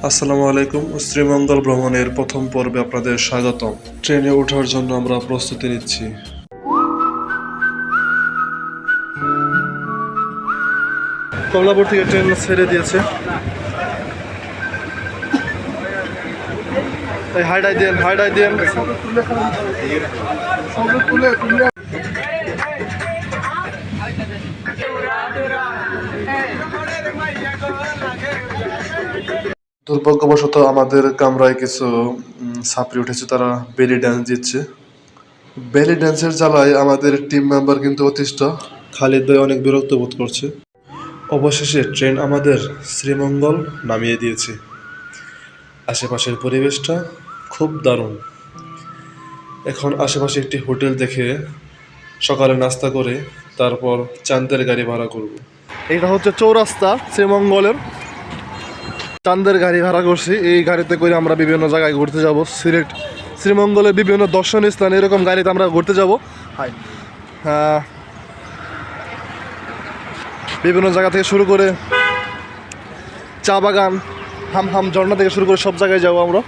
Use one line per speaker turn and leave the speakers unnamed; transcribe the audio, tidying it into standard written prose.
আসসালামু আলাইকুম। শ্রীমঙ্গল ভ্রমণের প্রথম পর্বে আপনাদের স্বাগতম। ট্রেনে ওঠার জন্য আমরা প্রস্তুতি নিচ্ছি। কমলাপুর থেকে ট্রেন ছেড়ে দিয়েছে। হাইডাই দেন, হাইডাই দেন। দুর্ভাগ্যবশত আমাদের কামরায় কিছু ছাত্রী উঠেছে, তারা বেলি ড্যান্স দিচ্ছে। বেলি ড্যান্সের জ্বালায় আমাদের টিম মেম্বার কিন্তু অতিষ্ঠ। খালিদ ভাই অনেক বিরক্ত বোধ করছে। অবশেষে ট্রেন আমাদের শ্রীমঙ্গল নামিয়ে দিয়েছে। আশেপাশের পরিবেশটা খুব দারুণ। এখন আশেপাশে একটি হোটেল দেখে সকালে নাস্তা করে তারপর চাঁদের গাড়ি ভাড়া করব। এটা হচ্ছে চৌরাস্তা শ্রীমঙ্গলের। চাঁদের গাড়ি ভাড়া করছি। এই গাড়িতে করে আমরা বিভিন্ন জায়গায় ঘুরতে যাব। সিলেট শ্রীমঙ্গলের বিভিন্ন দর্শনীয় স্থান এরকম গাড়িতে আমরা ঘুরতে যাব। বিভিন্ন জায়গা থেকে শুরু করে চা বাগান, হামহাম ঝর্ণা থেকে শুরু করে সব জায়গায় যাবো আমরা।